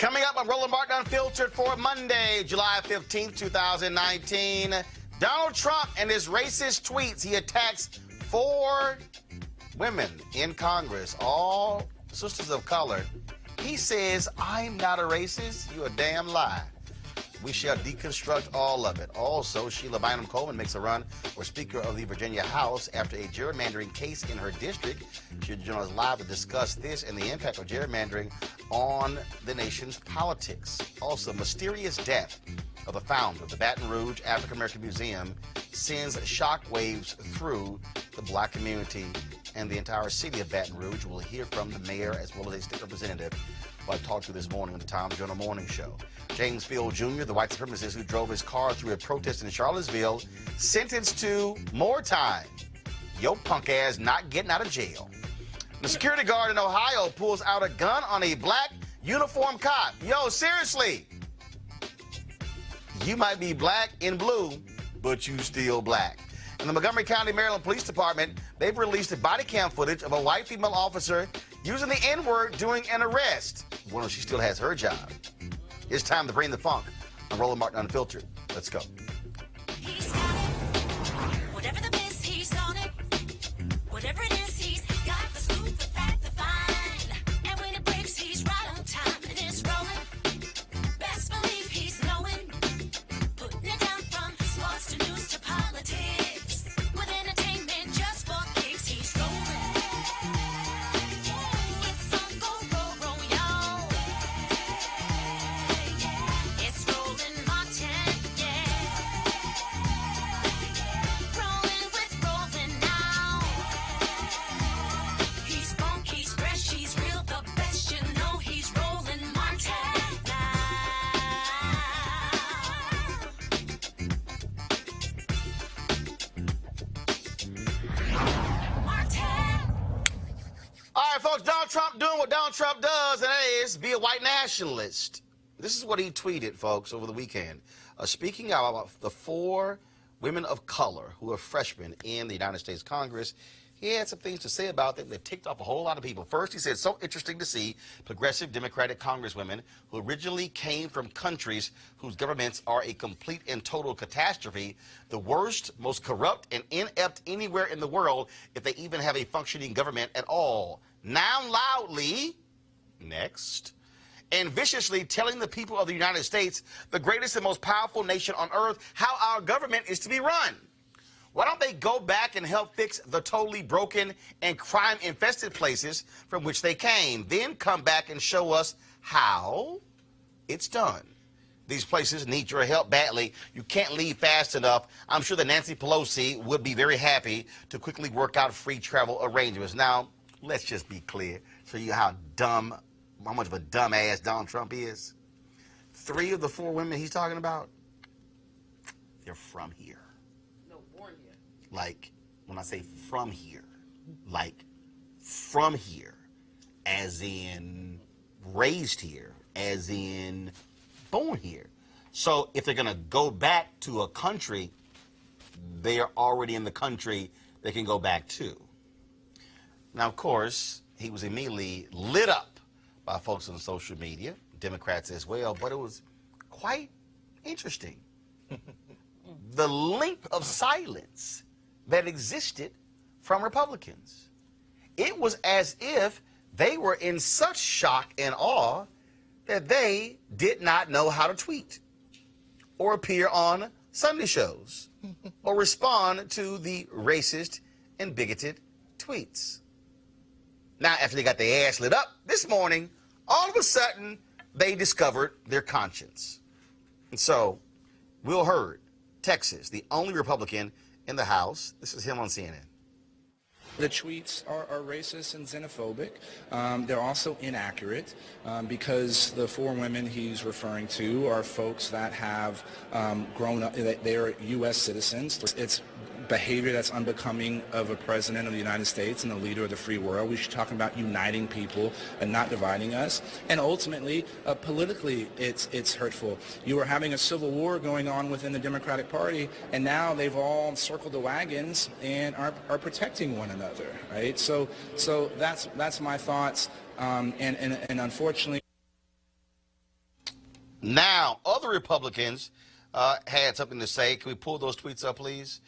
Coming up on Roland Unfiltered for Monday, July 15th, 2019. Donald Trump and his racist tweets. He attacks 4 women in Congress, all sisters of color. He says, I'm not a racist. You a damn lie. We shall deconstruct all of it. Also, Sheila Bynum Coleman makes a run for Speaker of the Virginia House after a gerrymandering case in her district. She'll join us live to discuss this and the impact of gerrymandering on the nation's politics. Also, mysterious death of the founder of the Baton Rouge African American Museum sends shockwaves through the black community and the entire city of Baton Rouge. We'll hear from the mayor as well as a state representative who I talked to this morning on the Tom Joyner Morning Show. James Field Jr., the white supremacist who drove his car through a protest in Charlottesville, sentenced to more time. Your punk ass not getting out of jail. The security guard in Ohio pulls out a gun on a black uniformed cop. Yo, seriously. You might be black and blue, but you still black. In the Montgomery County, Maryland Police Department, they've released body cam footage of a white female officer using the N-word during an arrest. Wonder if she still has her job. It's time to bring the funk on Roland Martin Unfiltered. Let's go. He's got it. Whatever the biz, he's on it. Whatever it is, he's got the scoop, the fact, the find. And when it breaks, he's right on time and it's rolling. Best believe he's knowing. Putting it down from sports to news to politics. With entertainment just for kicks, he's rolling. It's on go, y'all. It's Roland Martin, yeah. Rolling with Roland now. He's funk, he's fresh, he's real, the best, you know he's Roland Martin now. Martin. All right, folks, Donald Trump doing what Donald Trump does, and that is be a white nationalist. This is what he tweeted, folks, over the weekend. Speaking about the 4 women of color who are freshmen in the United States Congress, he had some things to say about them that ticked off a whole lot of people. First, he said, so interesting to see progressive Democratic congresswomen who originally came from countries whose governments are a complete and total catastrophe, the worst, most corrupt, and inept anywhere in the world, if they even have a functioning government at all. Now loudly, next, and viciously telling the people of the United States, the greatest and most powerful nation on earth, how our government is to be run. Why don't they go back and help fix the totally broken and crime-infested places from which they came? Then come back and show us how it's done. These places need your help badly. You can't leave fast enough. I'm sure that Nancy Pelosi would be very happy to quickly work out free travel arrangements. Now, let's just be clear, show you how much of a dumbass Donald Trump is. 3 of the 4 women he's talking about, they're from here. Like, when I say from here, like from here, as in raised here, as in born here. So if they're going to go back to a country, they are already in the country they can go back to. Now, of course, he was immediately lit up by folks on social media, Democrats as well, but it was quite interesting. The length of silence that existed from Republicans. It was as if they were in such shock and awe that they did not know how to tweet or appear on Sunday shows or respond to the racist and bigoted tweets. Now, after they got their ass lit up this morning, all of a sudden, they discovered their conscience. And so, Will Hurd, Texas, the only Republican in the House. This is him on CNN. The tweets are racist and xenophobic. They're also inaccurate because the 4 women he's referring to are folks that have grown up, they are U.S. citizens. It's behavior that's unbecoming of a president of the United States and a leader of the free world. We should talk about uniting people and not dividing us. And ultimately, politically, it's hurtful. You are having a civil war going on within the Democratic Party, and now they've all circled the wagons and are protecting one another, right? So that's my thoughts, and unfortunately. Now, other Republicans had something to say. Can we pull those tweets up, please?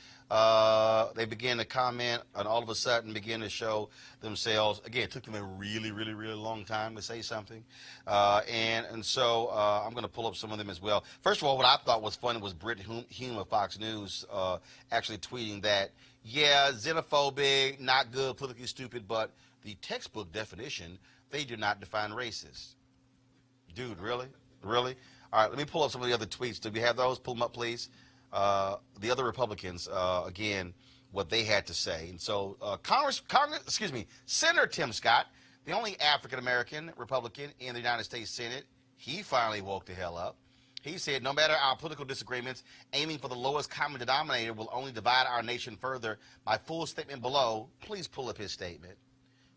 They began to comment and all of a sudden began to show themselves. Again, it took them a really, really, really long time to say something. So I'm going to pull up some of them as well. First of all, what I thought was funny was Britt Hume of Fox News actually tweeting that, yeah, xenophobic, not good, politically stupid, but the textbook definition, they do not define racist. Dude, really? Really? All right, let me pull up some of the other tweets. Do we have those? Pull them up, please. The other Republicans, again, what they had to say. And so Senator Tim Scott, the only African-American Republican in the United States Senate, he finally woke the hell up. He said, no matter our political disagreements, aiming for the lowest common denominator will only divide our nation further. My full statement below, please pull up his statement,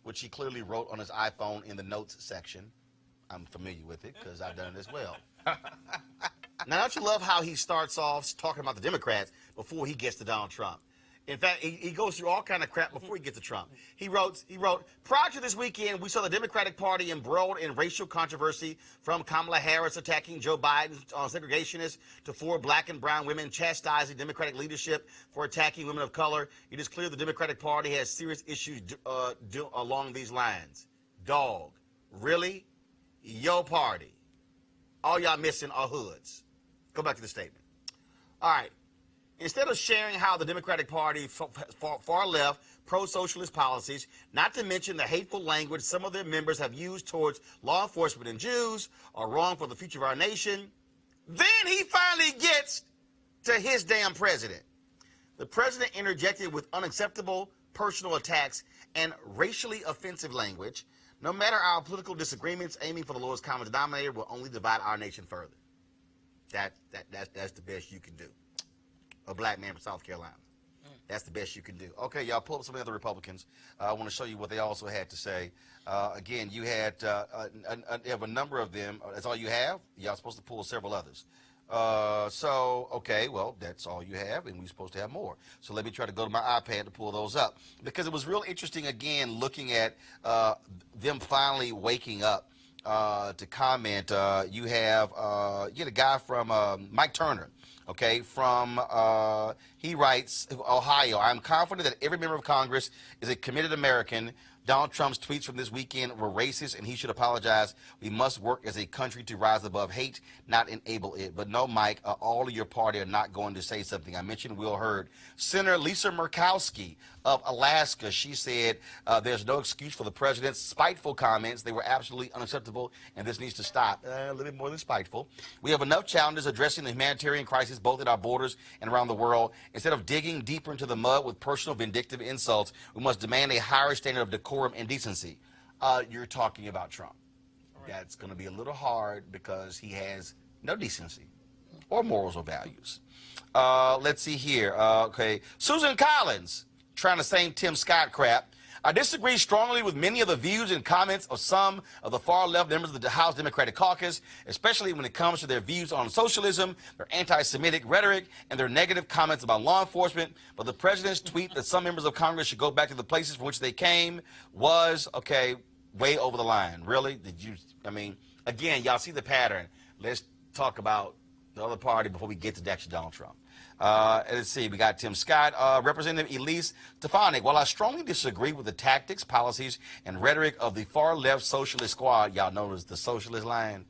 which he clearly wrote on his iPhone in the notes section. I'm familiar with it because I've done it as well. Now, don't you love how he starts off talking about the Democrats before he gets to Donald Trump? In fact, he goes through all kind of crap before he gets to Trump. He wrote, prior to this weekend, we saw the Democratic Party embroiled in racial controversy, from Kamala Harris attacking Joe Biden on segregationists to 4 black and brown women chastising Democratic leadership for attacking women of color. It is clear the Democratic Party has serious issues along these lines. Dog, really? Your party. All y'all missing are hoods. Go back to the statement. All right. Instead of sharing how the Democratic Party far left pro-socialist policies, not to mention the hateful language some of their members have used towards law enforcement and Jews, are wrong for the future of our nation, then he finally gets to his damn president. The president interjected with unacceptable personal attacks and racially offensive language. No matter our political disagreements, aiming for the lowest common denominator will only divide our nation further. That's the best you can do. A black man from South Carolina. That's the best you can do. Okay, y'all, pull up some of the other Republicans. I want to show you what they also had to say. Again, you had you have a number of them. That's all you have? Y'all supposed to pull several others. Okay, well, that's all you have, and we're supposed to have more. So let me try to go to my iPad to pull those up, because it was real interesting, again, looking at them finally waking up to comment. You had a guy from Mike Turner. Okay, he writes, Ohio, I'm confident that every member of Congress is a committed American. Donald Trump's tweets from this weekend were racist, and he should apologize. We must work as a country to rise above hate, not enable it. But no, Mike, all of your party are not going to say something. I mentioned Will Hurd. Senator Lisa Murkowski of Alaska, she said there's no excuse for the president's spiteful comments. They were absolutely unacceptable, and this needs to stop. A little bit more than spiteful. We have enough challenges addressing the humanitarian crisis both at our borders and around the world. Instead of digging deeper into the mud with personal vindictive insults, we must demand a higher standard of decorum and decency. You're talking about Trump. Right. That's going to be a little hard because he has no decency or morals or values. Let's see here. Okay, Susan Collins, trying the same Tim Scott crap. I disagree strongly with many of the views and comments of some of the far-left members of the House Democratic Caucus, especially when it comes to their views on socialism, their anti-Semitic rhetoric, and their negative comments about law enforcement. But the president's tweet that some members of Congress should go back to the places from which they came was, okay, way over the line. Really? Again, y'all see the pattern. Let's talk about the other party before we get to actually Donald Trump. Let's see, we got Tim Scott. Representative Elise Stefanik. While I strongly disagree with the tactics, policies, and rhetoric of the far-left socialist squad, y'all notice the socialist line?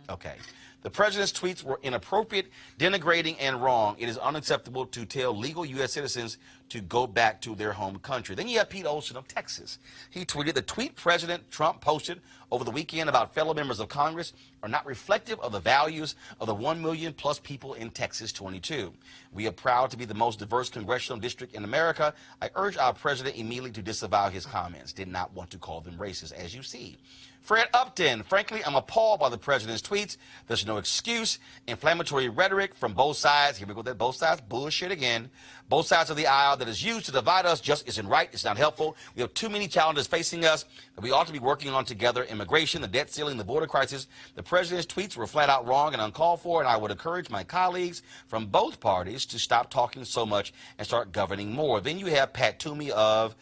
Okay. The president's tweets were inappropriate, denigrating, and wrong. It is unacceptable to tell legal U.S. citizens to go back to their home country. Then you have Pete Olson of Texas. He tweeted, the tweet President Trump posted over the weekend about fellow members of Congress are not reflective of the values of the 1 million plus people in Texas 22. We are proud to be the most diverse congressional district in America. I urge our president immediately to disavow his comments. Did not want to call them racist, as you see. Fred Upton, frankly, I'm appalled by the president's tweets. There's no excuse. Inflammatory rhetoric from both sides. Here we go with that both sides. Bullshit again. Both sides of the aisle that is used to divide us just isn't right. It's not helpful. We have too many challenges facing us that we ought to be working on together. Immigration, the debt ceiling, the border crisis. The president's tweets were flat out wrong and uncalled for, and I would encourage my colleagues from both parties to stop talking so much and start governing more. Then you have Pat Toomey of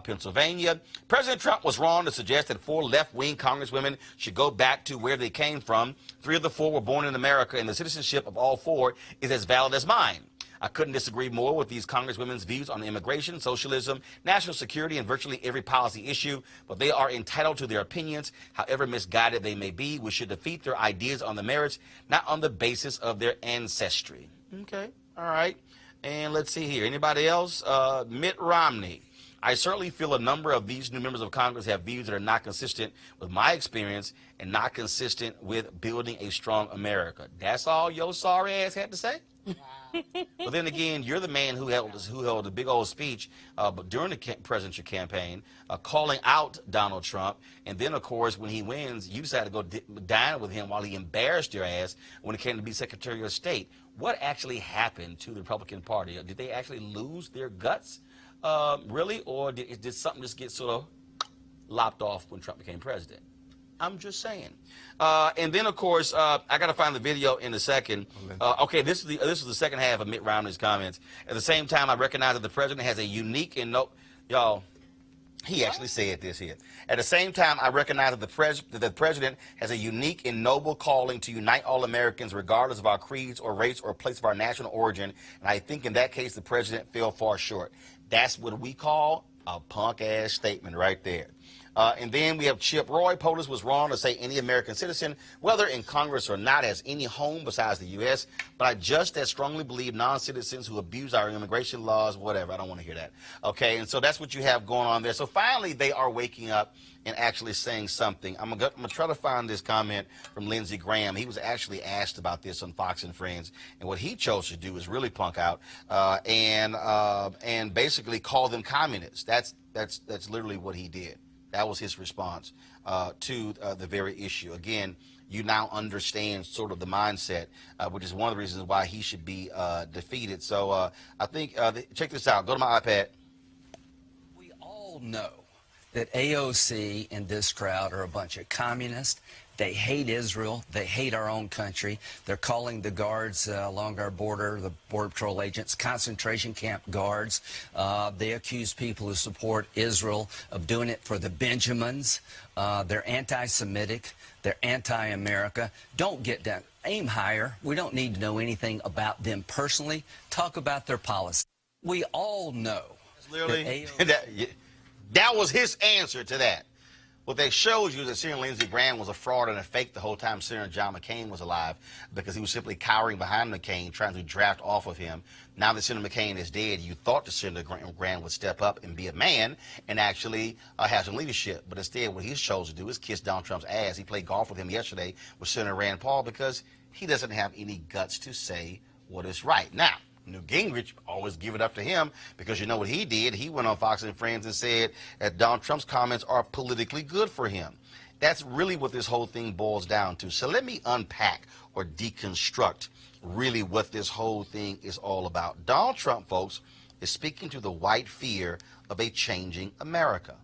Pennsylvania. President Trump was wrong to suggest that 4 left-wing congresswomen should go back to where they came from. 3 of the 4 were born in America, and the citizenship of all 4 is as valid as mine. I couldn't disagree more with these congresswomen's views on immigration, socialism, national security, and virtually every policy issue, but they are entitled to their opinions, however misguided they may be. We should defeat their ideas on the merits, not on the basis of their ancestry. Okay, all right. And let's see here. Anybody else? Mitt Romney. I certainly feel a number of these new members of Congress have views that are not consistent with my experience and not consistent with building a strong America. That's all your sorry ass had to say? But then again, you're the man who held a big old speech but during the presidential campaign, calling out Donald Trump. And then, of course, when he wins, you decided to go dine with him while he embarrassed your ass when it came to be Secretary of State. What actually happened to the Republican Party? Did they actually lose their guts, really? Or did something just get sort of lopped off when Trump became president? I'm just saying. And then, of course, I got to find the video in a second. Okay, this is the second half of Mitt Romney's comments. At the same time, I recognize that the president has a unique and y'all. He actually said this here. At the same time, I recognize that the president has a unique and noble calling to unite all Americans, regardless of our creeds or race or place of our national origin. And I think in that case, the president fell far short. That's what we call a punk-ass statement right there. And then we have Chip Roy. POTUS was wrong to say any American citizen, whether in Congress or not, has any home besides the U.S., but I just as strongly believe non-citizens who abuse our immigration laws, whatever. I don't want to hear that. Okay, and so that's what you have going on there. So finally, they are waking up and actually saying something. I'm gonna try to find this comment from Lindsey Graham. He was actually asked about this on Fox and Friends, and what he chose to do is really punk out and basically call them communists. That's literally what he did. That was his response to the very issue. Again, you now understand sort of the mindset, which is one of the reasons why he should be defeated. So I think, check this out. Go to my iPad. We all know that AOC and this crowd are a bunch of communists. They hate Israel. They hate our own country. They're calling the guards along our border, the Border Patrol agents, concentration camp guards. They accuse people who support Israel of doing it for the Benjamins. They're anti-Semitic. They're anti-America. Don't get down. Aim higher. We don't need to know anything about them personally. Talk about their policy. We all know. Literally, that was his answer to that. What they showed you is that Senator Lindsey Graham was a fraud and a fake the whole time Senator John McCain was alive, because he was simply cowering behind McCain, trying to draft off of him. Now that Senator McCain is dead, you thought that Senator Graham would step up and be a man and actually have some leadership. But instead, what he's chosen to do is kiss Donald Trump's ass. He played golf with him yesterday with Senator Rand Paul because he doesn't have any guts to say what is right. Now, Newt Gingrich, always give it up to him, because you know what he did? He went on Fox and Friends and said that Donald Trump's comments are politically good for him. That's really what this whole thing boils down to. So let me unpack or deconstruct really what this whole thing is all about. Donald Trump, folks, is speaking to the white fear of a changing America.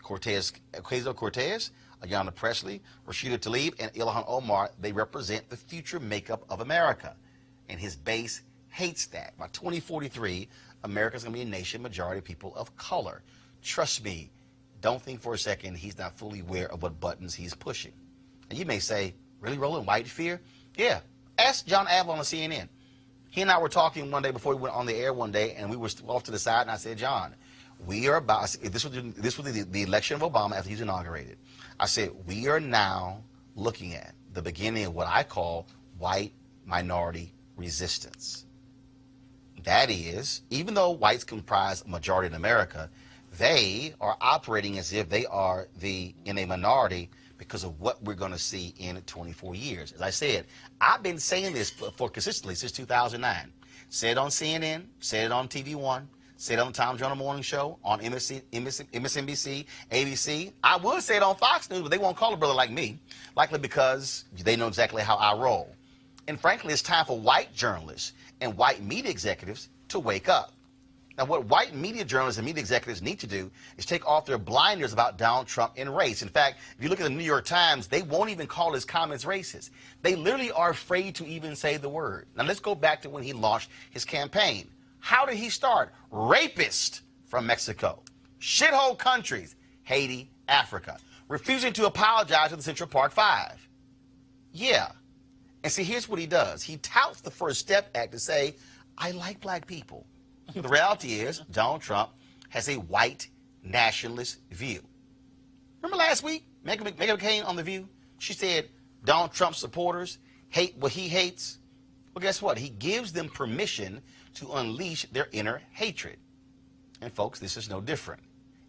Ocasio-Cortez, Ayanna Pressley, Rashida Tlaib, and Ilhan Omar, they represent the future makeup of America. And his base hates that. By 2043, America's going to be a nation majority of people of color. Trust me, don't think for a second he's not fully aware of what buttons he's pushing. And you may say, really, Roland, white fear? Yeah. Ask John Avalon on CNN. He and I were talking one day before we went on the air one day, and we were off to the side, and I said, John, we are about, this was the election of Obama after he's inaugurated. I said, we are now looking at the beginning of what I call white minority resistance. That is, even though whites comprise a majority in America, they are operating as if they are in a minority because of what we're going to see in 24 years. As I said, I've been saying this for consistently since 2009. Said on CNN, said it on TV One, said it on the Tom Joyner Morning Show, on MSNBC, ABC. I would say it on Fox News, but they won't call a brother like me, likely because they know exactly how I roll. And frankly, it's time for white journalists and white media executives to wake up. Now, what white media journalists and media executives need to do is take off their blinders about Donald Trump and race. In fact, if you look at the New York Times, they won't even call his comments racist. They literally are afraid to even say the word. Now, let's go back to when he launched his campaign. How did he start? Rapist from Mexico. Shithole countries, Haiti, Africa. refusing to apologize to the Central Park Five. Yeah. And see, here's what he does. He touts the First Step Act to say, I like black people. The reality is, Donald Trump has a white nationalist view. Remember last week, Meghan McCain on The View? She said Donald Trump supporters hate what he hates. Well, guess what? He gives them permission to unleash their inner hatred. And folks, this is no different.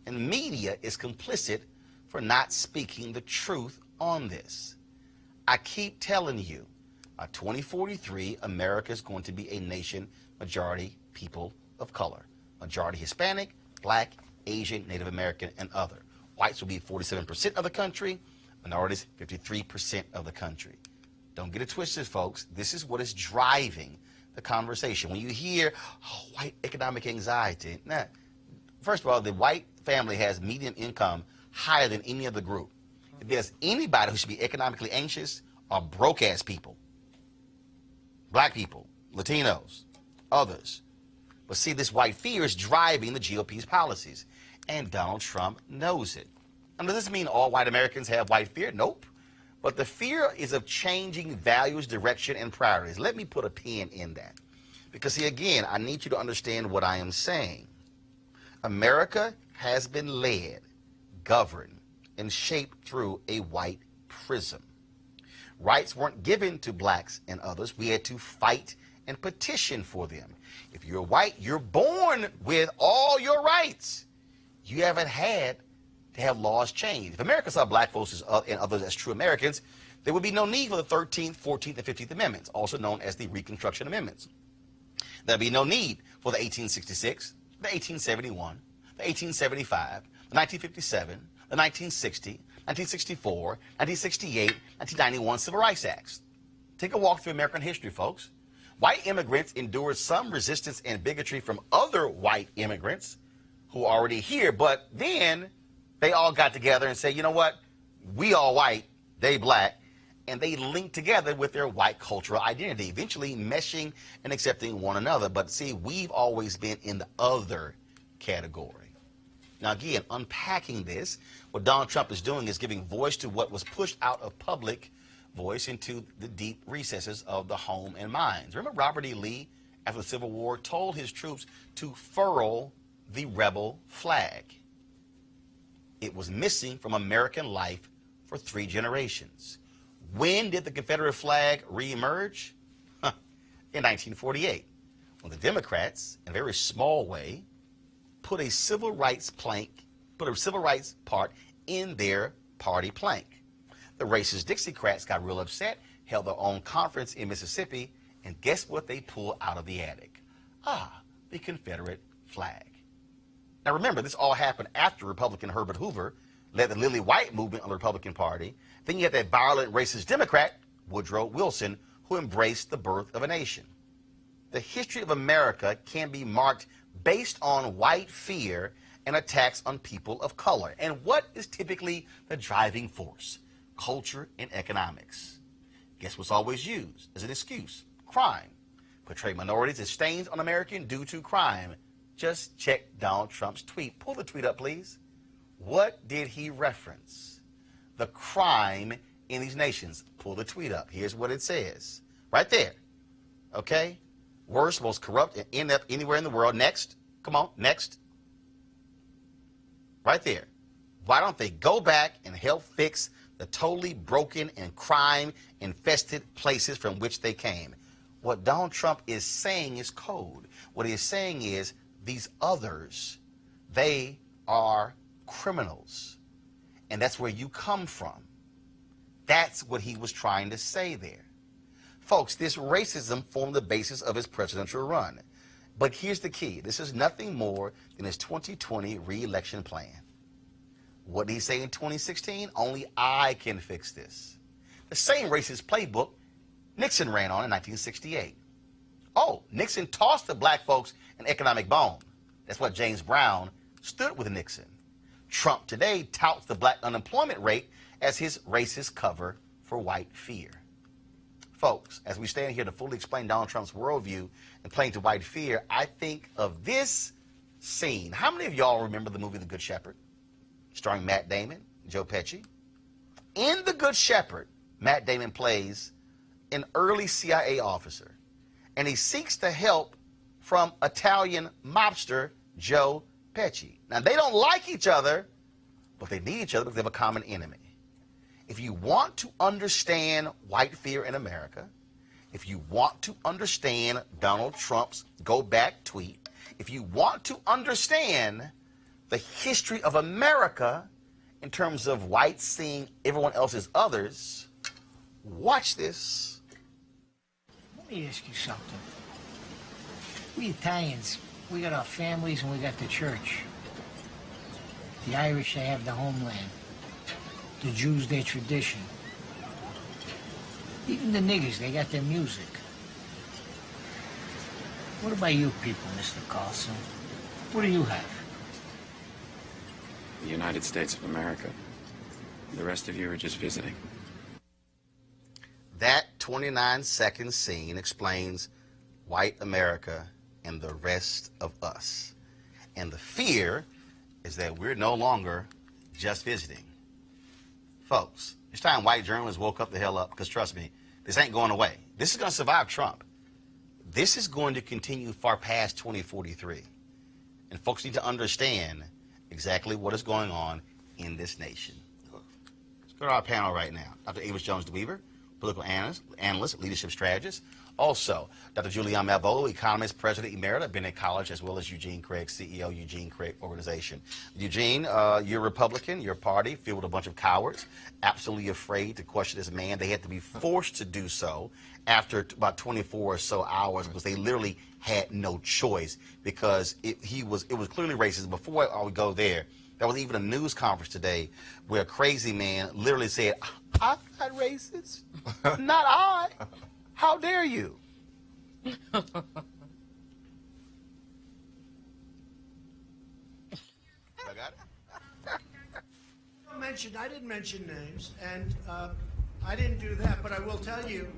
And media is complicit for not speaking the truth on this. I keep telling you, by 2043, America is going to be a nation majority people of color. Majority Hispanic, Black, Asian, Native American, and other. Whites will be 47% of the country, minorities 53% of the country. Don't get it twisted, folks. This is what is driving the conversation. When you hear white economic anxiety, nah, first of all, the white family has median income higher than any other group. If there's anybody who should be economically anxious, are broke-ass people. Black people, Latinos, others. But see, this white fear is driving the GOP's policies, and Donald Trump knows it. Now, does this mean all white Americans have white fear? Nope. But the fear is of changing values, direction, and priorities. Let me put a pin in that. Because, see, again, I need you to understand what I am saying. America has been led, governed, and shaped through a white prism. Rights weren't given to blacks and others. We had to fight and petition for them. If you're white, you're born with all your rights. You haven't had to have laws changed. If America saw black folks and others as true Americans, there would be no need for the 13th, 14th, and 15th Amendments, also known as the Reconstruction Amendments. There'd be no need for the 1866, the 1871, the 1875, the 1957, the 1960, 1964, 1968, 1991 Civil Rights Acts. Take a walk through American history, folks. White immigrants endured some resistance and bigotry from other white immigrants who are already here, but then they all got together and said, you know what, we all white, they black, and they linked together with their white cultural identity, eventually meshing and accepting one another. But see, we've always been in the other category. Now again, unpacking this, what Donald Trump is doing is giving voice to what was pushed out of public voice into the deep recesses of the home and minds. Remember Robert E. Lee, after the Civil War, told his troops to furl the rebel flag. It was missing from American life for 3 generations. When did the Confederate flag reemerge? In 1948, when the Democrats, in a very small way, put a civil rights part in their party plank. The racist Dixiecrats got real upset, held their own conference in Mississippi, and guess what they pulled out of the attic? The Confederate flag. Now remember, this all happened after Republican Herbert Hoover led the Lily White movement on the Republican Party. Then you had that violent racist Democrat, Woodrow Wilson, who embraced the birth of a nation. The history of America can be marked based on white fear and attacks on people of color. And what is typically the driving force? Culture and economics. Guess what's always used as an excuse? Crime. Portray minorities as stains on American due to crime. Just check Donald Trump's tweet. Pull the tweet up, please. What did he reference? The crime in these nations. Pull the tweet up. Here's what it says. Right there. Okay? Worst, most corrupt, and end up anywhere in the world. Next. Come on. Next. Right there. Why don't they go back and help fix the totally broken and crime-infested places from which they came? What Donald Trump is saying is code. What he is saying is these others, they are criminals. And that's where you come from. That's what he was trying to say there. Folks, this racism formed the basis of his presidential run. But here's the key. This is nothing more than his 2020 re-election plan. What did he say in 2016? Only I can fix this. The same racist playbook Nixon ran on in 1968. Oh, Nixon tossed the black folks an economic bone. That's what James Brown stood with Nixon. Trump today touts the black unemployment rate as his racist cover for white fear. Folks, as we stand here to fully explain Donald Trump's worldview and playing to white fear, I think of this scene. How many of y'all remember the movie The Good Shepherd, starring Matt Damon, Joe Pesci? In The Good Shepherd, Matt Damon plays an early CIA officer, and he seeks the help from Italian mobster Joe Pesci. Now, they don't like each other, but they need each other because they have a common enemy. If you want to understand white fear in America, if you want to understand Donald Trump's go back tweet, if you want to understand the history of America in terms of whites seeing everyone else as others, watch this. Let me ask you something. We Italians, we got our families and we got the church. The Irish, they have the homeland. The Jews, their tradition. Even the niggers, they got their music. What about you people, Mr. Carlson? What do you have? The United States of America. The rest of you are just visiting. That 29-second scene explains white America and the rest of us. And the fear is that we're no longer just visiting. Folks, it's time white journalists woke up the hell up, because trust me, this ain't going away. This is going to survive Trump. This is going to continue far past 2043. And folks need to understand exactly what is going on in this nation. Let's go to our panel right now. Dr. Avis Jones-DeWeaver, political analyst, leadership strategist. Also, Dr. Julianne Malvolo, economist, president emerita at Bennett College, as well as Eugene Craig, CEO, Eugene Craig Organization. Eugene, you're Republican, your party, filled with a bunch of cowards, absolutely afraid to question this man. They had to be forced to do so after about 24 or so hours because they literally had no choice because it was clearly racist. Before I would go there was even a news conference today where a crazy man literally said, "I'm not racist. Not I. How dare you?" I got it. I didn't mention names, and I didn't do that, but I will tell you,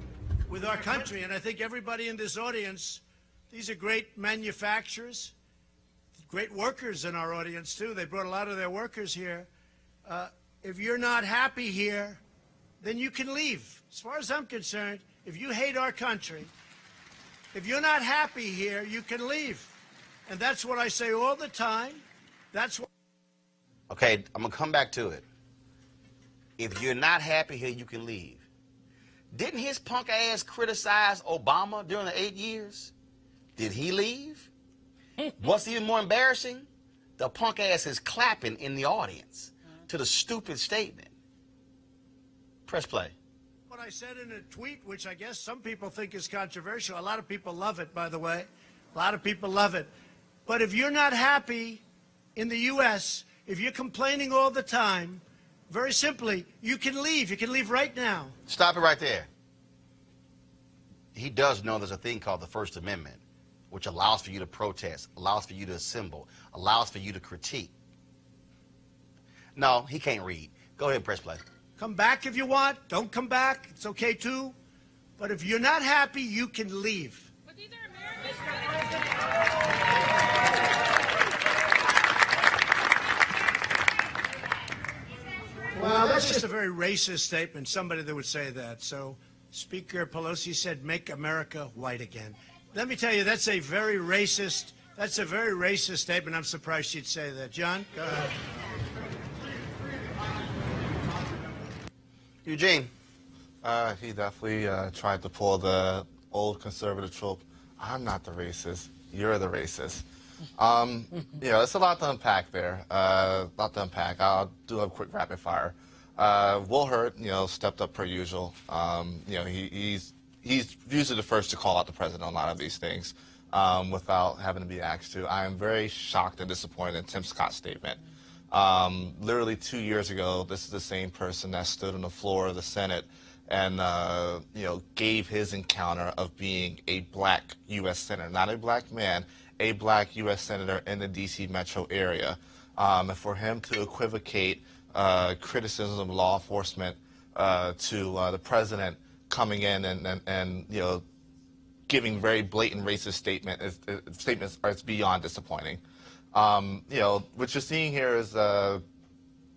with our country, and I think everybody in this audience, these are great manufacturers, great workers in our audience, too. They brought a lot of their workers here. If you're not happy here, then you can leave. As far as I'm concerned, if you hate our country, if you're not happy here, you can leave. And that's what I say all the time. That's what... Okay, I'm going to come back to it. If you're not happy here, you can leave. Didn't his punk ass criticize Obama during the 8 years? Did he leave? What's even more embarrassing? The punk ass is clapping in the audience to the stupid statement. Press play. What I said in a tweet, which I guess some people think is controversial. A lot of people love it, by the way. A lot of people love it. But if you're not happy in the U.S., if you're complaining all the time, very simply, you can leave. You can leave right now. Stop it right there. He does know there's a thing called the First Amendment, which allows for you to protest, allows for you to assemble, allows for you to critique. No, he can't read. Go ahead and press play. Come back if you want. Don't come back. It's okay, too. But if you're not happy, you can leave. But these are Americans. Well, that's just a very racist statement, somebody that would say that. So Speaker Pelosi said, "Make America white again." Let me tell you, that's a very racist statement. I'm surprised she'd say that. John, go ahead. Eugene. He definitely tried to pull the old conservative trope. I'm not the racist. You're the racist. It's a lot to unpack there. I'll do a quick rapid fire. Will Hurt, stepped up per usual. He's usually the first to call out the president on a lot of these things without having to be asked to. I am very shocked and disappointed in Tim Scott's statement. Literally 2 years ago, this is the same person that stood on the floor of the Senate and, gave his encounter of being a black U.S. senator, not a black man, a black U.S. senator in the D.C. metro area. And for him to equivocate criticism of law enforcement to the president coming in and giving very blatant racist statements, it's beyond disappointing. What you're seeing here is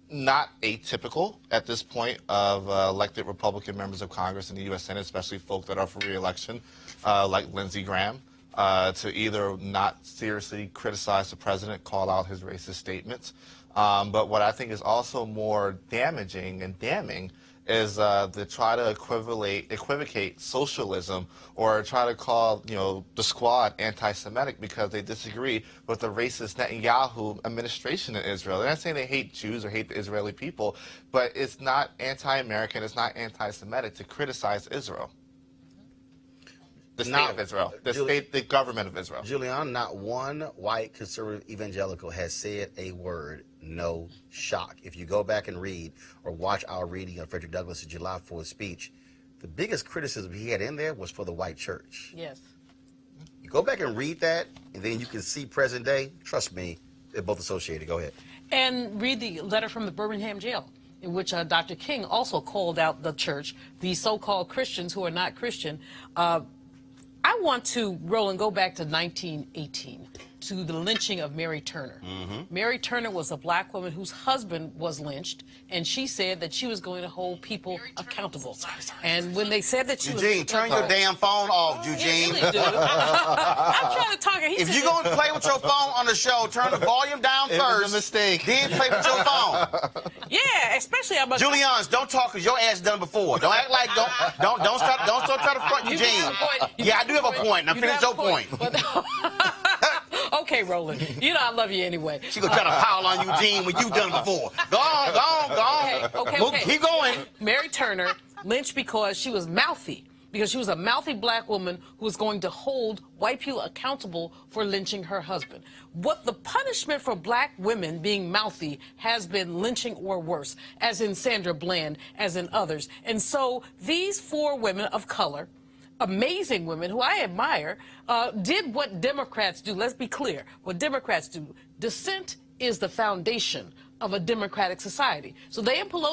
not atypical at this point of elected Republican members of Congress in the U.S. Senate, especially folk that are for re-election, like Lindsey Graham, to either not seriously criticize the president, call out his racist statements. But what I think is also more damaging and damning is to try to equivocate socialism or try to call, the squad anti-Semitic because they disagree with the racist Netanyahu administration in Israel. They're not saying they hate Jews or hate the Israeli people, but it's not anti-American, it's not anti-Semitic to criticize Israel. The state of Israel, the government of Israel. Julian, not one white conservative evangelical has said a word. No shock. If you go back and read or watch our reading of Frederick Douglass' July 4th speech, the biggest criticism he had in there was for the white church. Yes. You go back and read that, and then you can see present day. Trust me, they're both associated. Go ahead. And read the letter from the Birmingham jail, in which Dr. King also called out the church, the so-called Christians who are not Christian. I want to, Roland, go back to 1918, to the lynching of Mary Turner. Mary Turner was a black woman whose husband was lynched, and she said that she was going to hold people accountable. And when they said that she Eugene, turn your damn phone off, Eugene. Yeah, really, dude. I'm trying to talk. If you're going to play with your phone on the show, turn the volume down first. It was a mistake. Then play with your phone. Yeah, especially about Julian's, don't talk because your ass done before. Don't act like don't start trying to front Eugene. Yeah, I do have a point. Now finish your point. Okay, Roland. You know I love you anyway. She gonna try to pile on Eugene when you've done before. Go on. Okay. Keep going. Mary Turner lynched because she was mouthy. Because she was a mouthy black woman who was going to hold white people accountable for lynching her husband. What the punishment for black women being mouthy has been lynching or worse, as in Sandra Bland, as in others. And so these 4 women of color, amazing women who I admire, did what Democrats do. Let's be clear. What Democrats do. Dissent is the foundation of a democratic society. So they and Pelosi